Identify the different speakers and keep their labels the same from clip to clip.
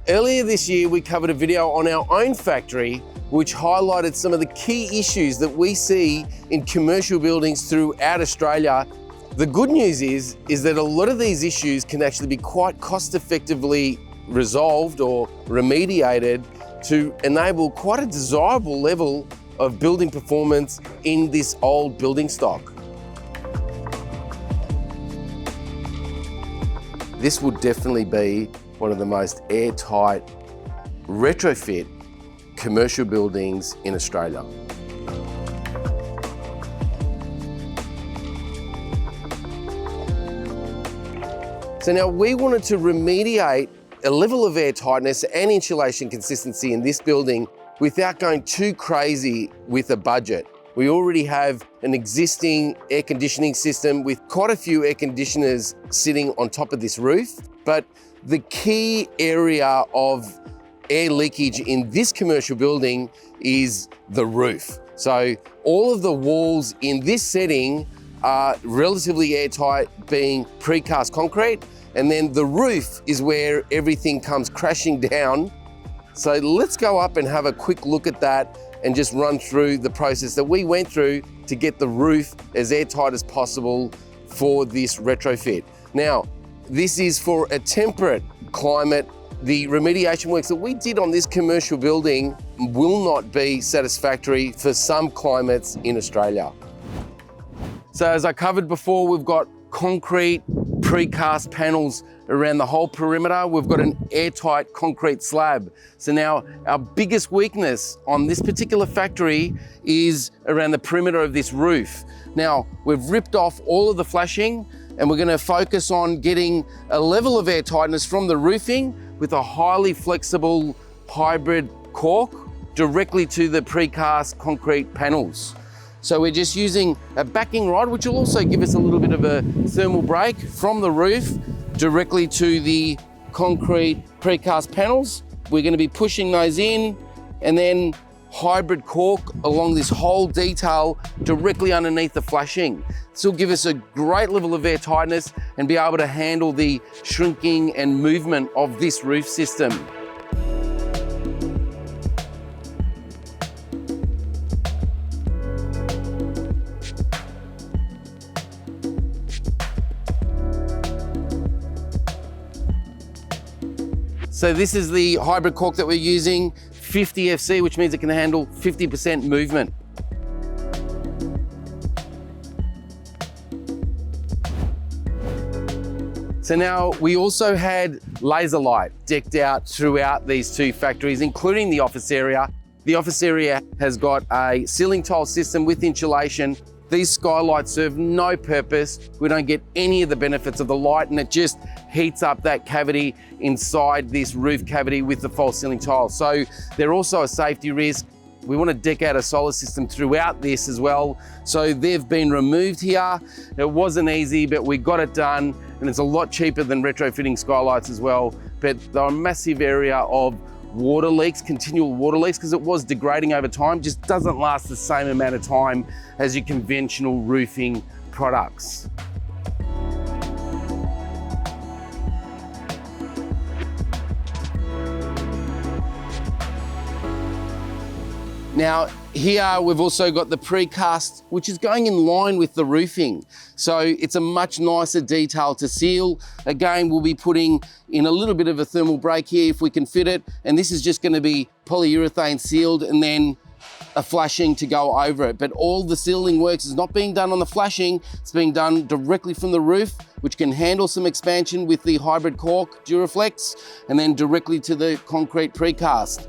Speaker 1: Earlier this year, we covered a video on our own factory which highlighted some of the key issues that we see in commercial buildings throughout Australia. The good news is that a lot of these issues can actually be quite cost effectively resolved or remediated to enable quite a desirable level of building performance in this old building stock. This would definitely be one of the most airtight retrofit commercial buildings in Australia. So now we wanted to remediate a level of airtightness and insulation consistency in this building without going too crazy with a budget. We already have an existing air conditioning system with quite a few air conditioners sitting on top of this roof, but the key area of air leakage in this commercial building is the roof. So all of the walls in this setting are relatively airtight, being precast concrete, and then the roof is where everything comes crashing down. So let's go up and have a quick look at that and just run through the process that we went through to get the roof as airtight as possible for this retrofit. Now, this is for a temperate climate. The remediation works that we did on this commercial building will not be satisfactory for some climates in Australia. So as I covered before, we've got concrete precast panels around the whole perimeter. We've got an airtight concrete slab. So now our biggest weakness on this particular factory is around the perimeter of this roof. Now we've ripped off all of the flashing and we're going to focus on getting a level of airtightness from the roofing with a highly flexible hybrid cork directly to the precast concrete panels. So we're just using a backing rod, which will also give us a little bit of a thermal break from the roof directly to the concrete precast panels. We're going to be pushing those in and then hybrid cork along this whole detail directly underneath the flashing. This will give us a great level of air tightness and be able to handle the shrinking and movement of this roof system. So this is the hybrid cork that we're using, 50 FC, which means it can handle 50% movement. So now we also had laser light decked out throughout these two factories, including the office area. The office area has got a ceiling tile system with insulation. These skylights serve no purpose. We don't get any of the benefits of the light, and it just heats up that cavity inside this roof cavity with the false ceiling tile. So they're also a safety risk. We want to deck out a solar system throughout this as well. So they've been removed here. It wasn't easy, but we got it done, and it's a lot cheaper than retrofitting skylights as well. But they're a massive area of water leaks, continual water leaks, because it was degrading over time, just doesn't last the same amount of time as your conventional roofing products. Now, here we've also got the precast, which is going in line with the roofing. So it's a much nicer detail to seal. Again, we'll be putting in a little bit of a thermal break here if we can fit it. And this is just going to be polyurethane sealed and then a flashing to go over it. But all the sealing works is not being done on the flashing. It's being done directly from the roof, which can handle some expansion with the hybrid cork Duraflex, and then directly to the concrete precast.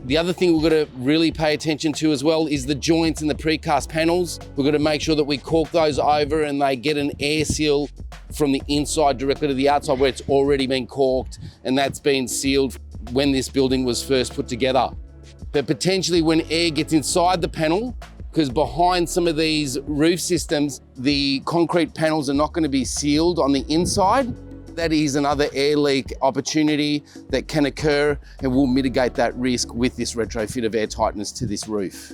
Speaker 1: The other thing we've got to really pay attention to as well is the joints in the precast panels. We've got to make sure that we cork those over and they get an air seal from the inside directly to the outside where it's already been corked, and that's been sealed when this building was first put together. But potentially when air gets inside the panel, because behind some of these roof systems, the concrete panels are not going to be sealed on the inside. That is another air leak opportunity that can occur, and we'll mitigate that risk with this retrofit of air tightness to this roof.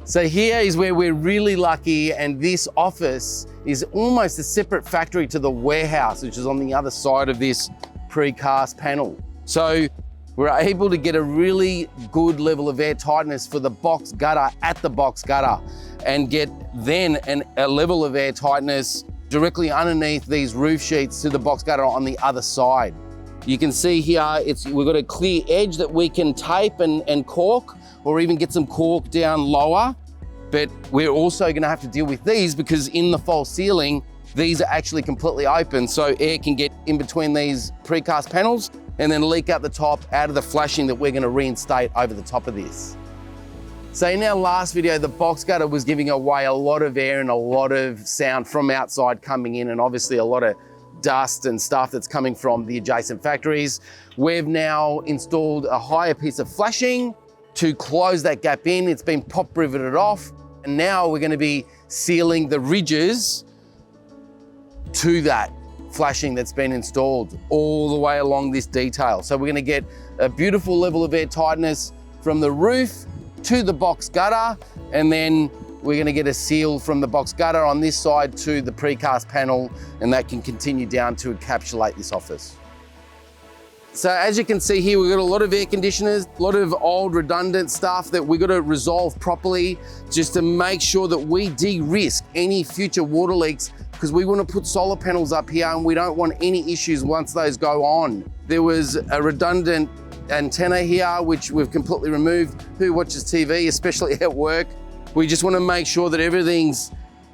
Speaker 1: So here is where we're really lucky, and this office is almost a separate factory to the warehouse, which is on the other side of this precast panel. So we're able to get a really good level of air tightness for the box gutter at the box gutter and get then a level of air tightness directly underneath these roof sheets to the box gutter on the other side. You can see here, we've got a clear edge that we can tape and cork, or even get some cork down lower. But we're also gonna have to deal with these because in the false ceiling, these are actually completely open, so air can get in between these precast panels and then leak out the top out of the flashing that we're gonna reinstate over the top of this. So in our last video, the box gutter was giving away a lot of air and a lot of sound from outside coming in, and obviously a lot of dust and stuff that's coming from the adjacent factories. We've now installed a higher piece of flashing to close that gap in. It's been pop-riveted off, and now we're gonna be sealing the ridges to that flashing that's been installed all the way along this detail. So we're gonna get a beautiful level of air tightness from the roof to the box gutter, and then we're gonna get a seal from the box gutter on this side to the precast panel, and that can continue down to encapsulate this office. So as you can see here, we've got a lot of air conditioners, a lot of old redundant stuff that we've got to resolve properly just to make sure that we de-risk any future water leaks, because we want to put solar panels up here and we don't want any issues once those go on. There was a redundant antenna here, which we've completely removed. Who watches TV, especially at work? We just want to make sure that everything's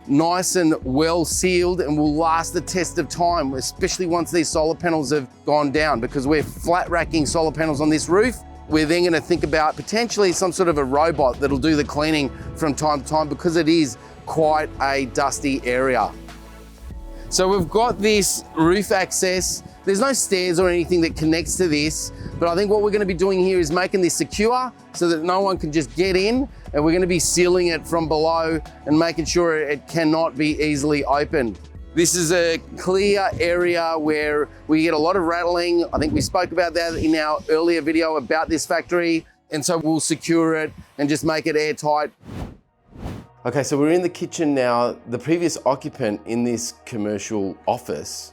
Speaker 1: nice and well sealed and will last the test of time, especially once these solar panels have gone down, because we're flat racking solar panels on this roof. We're then going to think about potentially some sort of a robot that'll do the cleaning from time to time, because it is quite a dusty area. So we've got this roof access. There's no stairs or anything that connects to this, but I think what we're going to be doing here is making this secure so that no one can just get in, and we're going to be sealing it from below and making sure it cannot be easily opened. This is a clear area where we get a lot of rattling. I think we spoke about that in our earlier video about this factory, and so we'll secure it and just make it airtight. Okay, so we're in the kitchen now. The previous occupant in this commercial office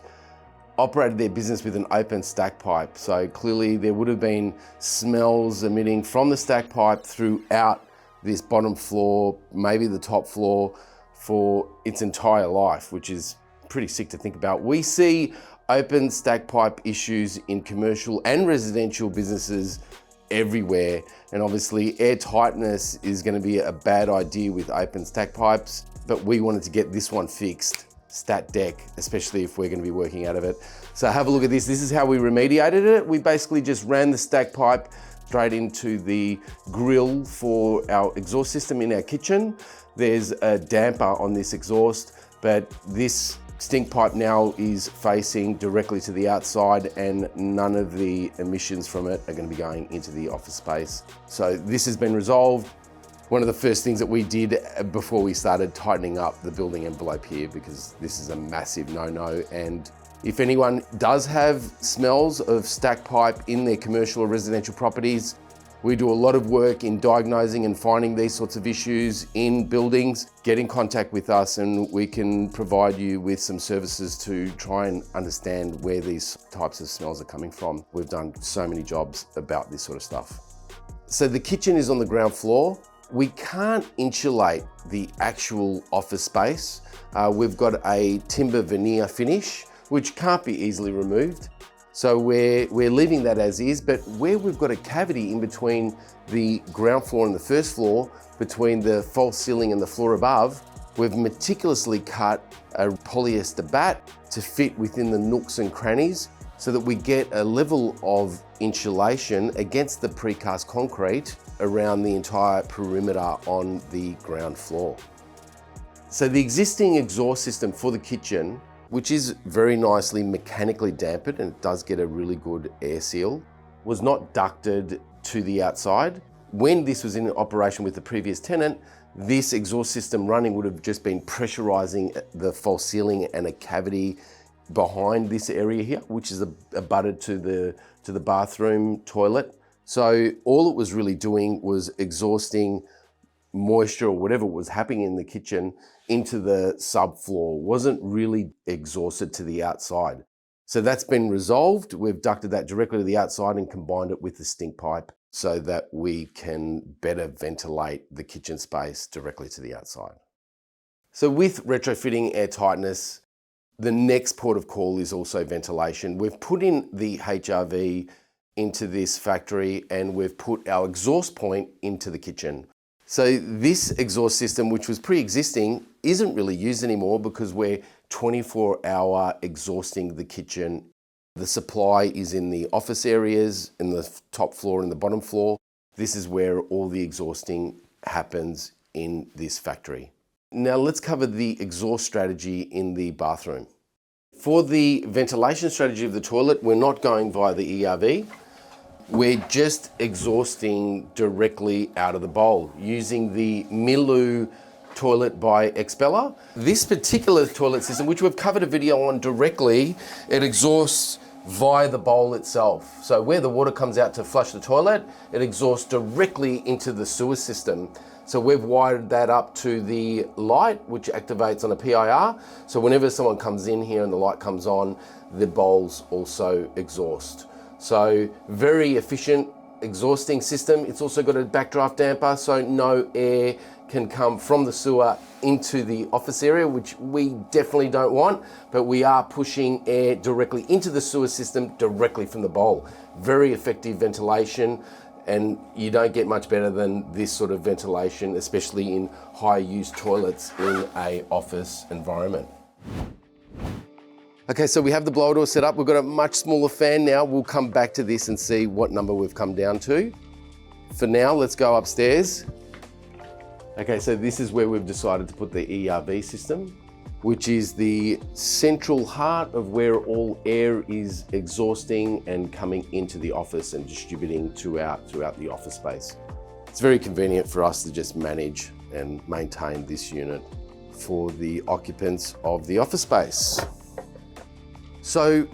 Speaker 1: operated their business with an open stack pipe. So clearly there would have been smells emitting from the stack pipe throughout this bottom floor, maybe the top floor, for its entire life, which is pretty sick to think about. We see open stack pipe issues in commercial and residential businesses everywhere. And obviously air tightness is going to be a bad idea with open stack pipes, but we wanted to get this one fixed, stat deck, especially if we're going to be working out of it. So have a look at this. This is how we remediated it. We basically just ran the stack pipe straight into the grill for our exhaust system in our kitchen. There's a damper on this exhaust, but this stink pipe now is facing directly to the outside, and none of the emissions from it are going to be going into the office space. So this has been resolved. One of the first things that we did before we started tightening up the building envelope here, because this is a massive no-no. And if anyone does have smells of stack pipe in their commercial or residential properties, we do a lot of work in diagnosing and finding these sorts of issues in buildings. Get in contact with us and we can provide you with some services to try and understand where these types of smells are coming from. We've done so many jobs about this sort of stuff. So the kitchen is on the ground floor. We can't insulate the actual office space. We've got a timber veneer finish, which can't be easily removed. So we're leaving that as is, but where we've got a cavity in between the ground floor and the first floor, between the false ceiling and the floor above, we've meticulously cut a polyester batt to fit within the nooks and crannies so that we get a level of insulation against the precast concrete around the entire perimeter on the ground floor. So the existing exhaust system for the kitchen, which is very nicely mechanically dampened and it does get a really good air seal, was not ducted to the outside. When this was in operation with the previous tenant, this exhaust system running would have just been pressurizing the false ceiling and a cavity behind this area here, which is abutted to the bathroom toilet. So all it was really doing was exhausting moisture or whatever was happening in the kitchen into the subfloor. Wasn't really exhausted to the outside. So that's been resolved. We've ducted that directly to the outside and combined it with the stink pipe so that we can better ventilate the kitchen space directly to the outside. So with retrofitting airtightness, the next port of call is also ventilation. We've put in the HRV into this factory and we've put our exhaust point into the kitchen. So this exhaust system, which was pre-existing, isn't really used anymore because we're 24-hour exhausting the kitchen. The supply is in the office areas, in the top floor and the bottom floor. This is where all the exhausting happens in this factory. Now let's cover the exhaust strategy in the bathroom. For the ventilation strategy of the toilet, we're not going via the ERV. We're just exhausting directly out of the bowl using the Milu toilet by Expella. This particular toilet system, which we've covered a video on directly, it exhausts via the bowl itself. So where the water comes out to flush the toilet, it exhausts directly into the sewer system. So we've wired that up to the light, which activates on a PIR. So whenever someone comes in here and the light comes on, the bowls also exhaust. So very efficient exhausting system. It's also got a backdraft damper, so no air can come from the sewer into the office area, which we definitely don't want, but we are pushing air directly into the sewer system directly from the bowl. Very effective ventilation, and you don't get much better than this sort of ventilation, especially in high use toilets in an office environment. Okay, so we have the blower door set up. We've got a much smaller fan now. We'll come back to this and see what number we've come down to. For now, let's go upstairs. Okay, so this is where we've decided to put the ERV system, which is the central heart of where all air is exhausting and coming into the office and distributing throughout the office space. It's very convenient for us to just manage and maintain this unit for the occupants of the office space. So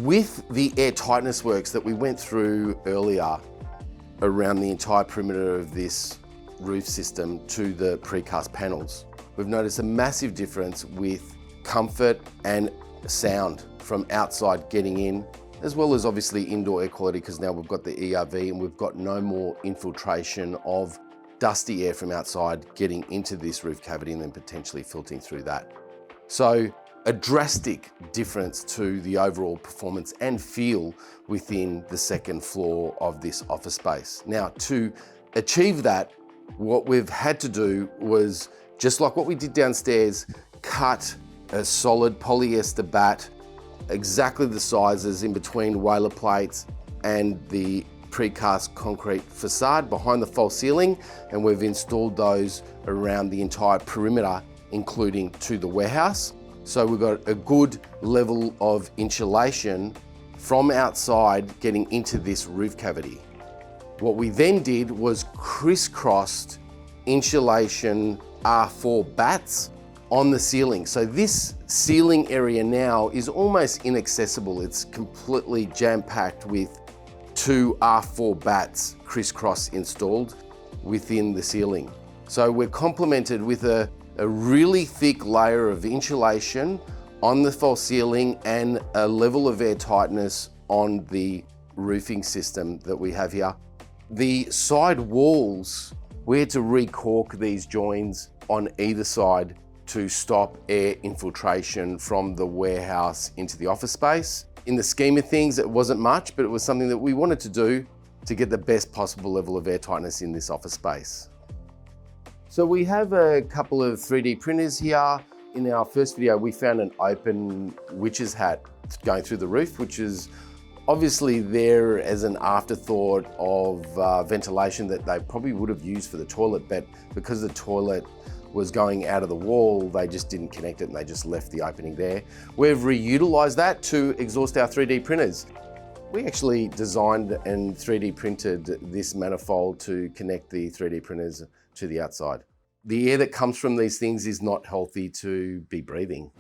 Speaker 1: with the air tightness works that we went through earlier around the entire perimeter of this roof system to the precast panels, we've noticed a massive difference with comfort and sound from outside getting in, as well as obviously indoor air quality, because now we've got the ERV and we've got no more infiltration of dusty air from outside getting into this roof cavity and then potentially filtering through that. So a drastic difference to the overall performance and feel within the second floor of this office space. Now, to achieve that, what we've had to do was, just like what we did downstairs, cut a solid polyester batt, exactly the sizes in between whaler plates and the precast concrete facade behind the false ceiling, and we've installed those around the entire perimeter, including to the warehouse. So we've got a good level of insulation from outside getting into this roof cavity. What we then did was crisscrossed insulation R4 batts on the ceiling. So this ceiling area now is almost inaccessible. It's completely jam-packed with 2 R4 batts crisscross installed within the ceiling. So we're complemented with a really thick layer of insulation on the false ceiling and a level of air tightness on the roofing system that we have here. The side walls, we had to re-caulk these joins on either side to stop air infiltration from the warehouse into the office space. In the scheme of things, it wasn't much, but it was something that we wanted to do to get the best possible level of air tightness in this office space. So we have a couple of 3D printers here. In our first video, we found an open witch's hat going through the roof, which is obviously there as an afterthought of ventilation that they probably would have used for the toilet, but because the toilet was going out of the wall, they just didn't connect it and they just left the opening there. We've reutilized that to exhaust our 3D printers. We actually designed and 3D printed this manifold to connect the 3D printers to the outside. The air that comes from these things is not healthy to be breathing.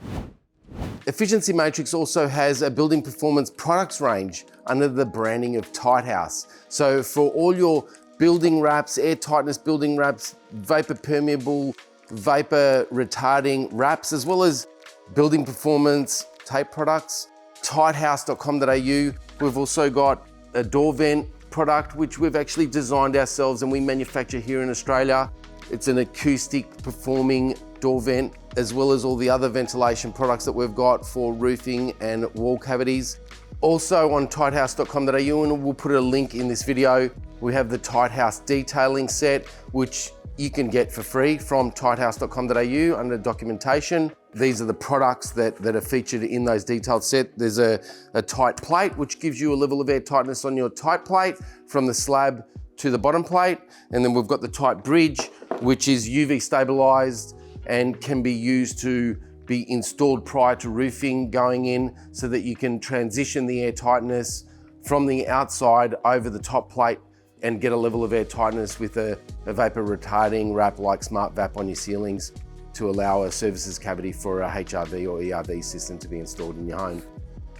Speaker 1: Efficiency Matrix also has a building performance products range under the branding of Tighthouse. So for all your building wraps, air tightness building wraps, vapor permeable, vapor retarding wraps, as well as building performance tape products, Tighthouse.com.au. We've also got a door vent product, which we've actually designed ourselves and we manufacture here in Australia. It's an acoustic performing door vent, as well as all the other ventilation products that we've got for roofing and wall cavities. Also on tighthouse.com.au, and we'll put a link in this video, we have the Tighthouse detailing set, which you can get for free from tighthouse.com.au under documentation. These are the products that are featured in those detailed set. There's a tight plate, which gives you a level of air tightness on your tight plate from the slab to the bottom plate. And then we've got the tight bridge, which is UV stabilized and can be used to be installed prior to roofing going in, so that you can transition the air tightness from the outside over the top plate and get a level of air tightness with a vapor retarding wrap like Smart Vap on your ceilings to allow a services cavity for a HRV or ERV system to be installed in your home.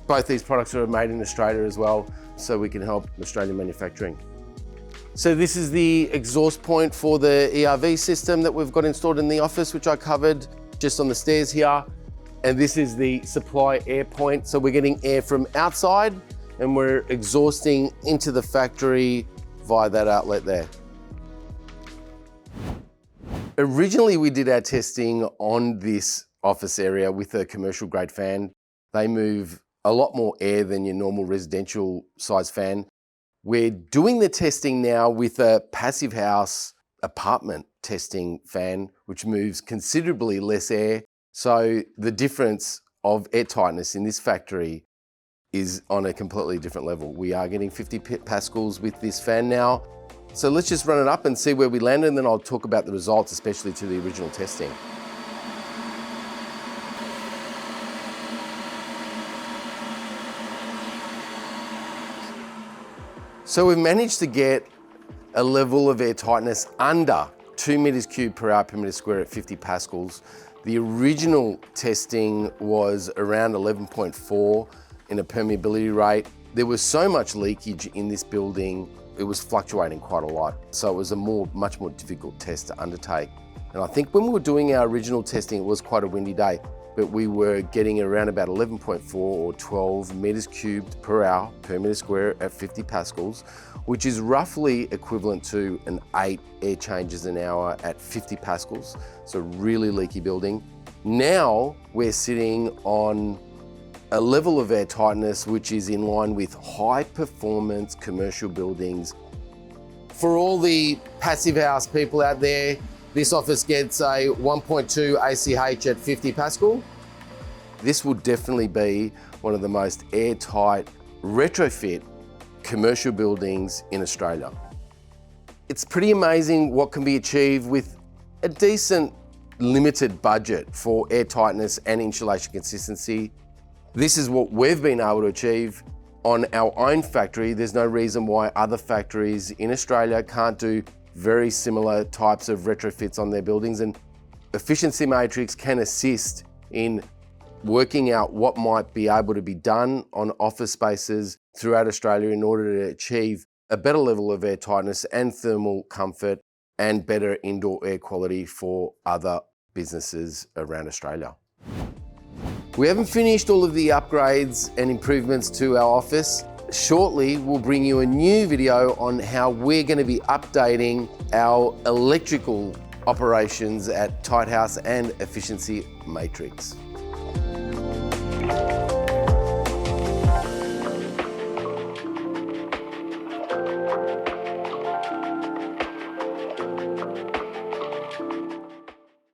Speaker 1: Both these products are made in Australia as well, so we can help Australian manufacturing. So this is the exhaust point for the ERV system that we've got installed in the office, which I covered just on the stairs here. And this is the supply air point. So we're getting air from outside and we're exhausting into the factory via that outlet there. Originally, we did our testing on this office area with a commercial grade fan. They move a lot more air than your normal residential size fan. We're doing the testing now with a passive house apartment testing fan, which moves considerably less air. So the difference of air tightness in this factory is on a completely different level. We are getting 50 pascals with this fan now. So let's just run it up and see where we landed, and then I'll talk about the results, especially to the original testing. So we've managed to get a level of air tightness under 2 meters cubed per hour per meter square at 50 pascals. The original testing was around 11.4 in a permeability rate. There was so much leakage in this building, it was fluctuating quite a lot. So it was a much more difficult test to undertake. And I think when we were doing our original testing, it was quite a windy day, but we were getting around about 11.4 or 12 meters cubed per hour per meter square at 50 pascals, which is roughly equivalent to an 8 air changes an hour at 50 pascals. So really leaky building. Now we're sitting on a level of air tightness which is in line with high performance commercial buildings. For all the passive house people out there, this office gets a 1.2 ACH at 50 Pascal. This will definitely be one of the most airtight retrofit commercial buildings in Australia. It's pretty amazing what can be achieved with a decent limited budget for air tightness and insulation consistency. This is what we've been able to achieve on our own factory. There's no reason why other factories in Australia can't do very similar types of retrofits on their buildings, and Efficiency Matrix can assist in working out what might be able to be done on office spaces throughout Australia in order to achieve a better level of air tightness and thermal comfort and better indoor air quality for other businesses around Australia. We haven't finished all of the upgrades and improvements to our office. Shortly, we'll bring you a new video on how we're going to be updating our electrical operations at Tighthouse and Efficiency Matrix.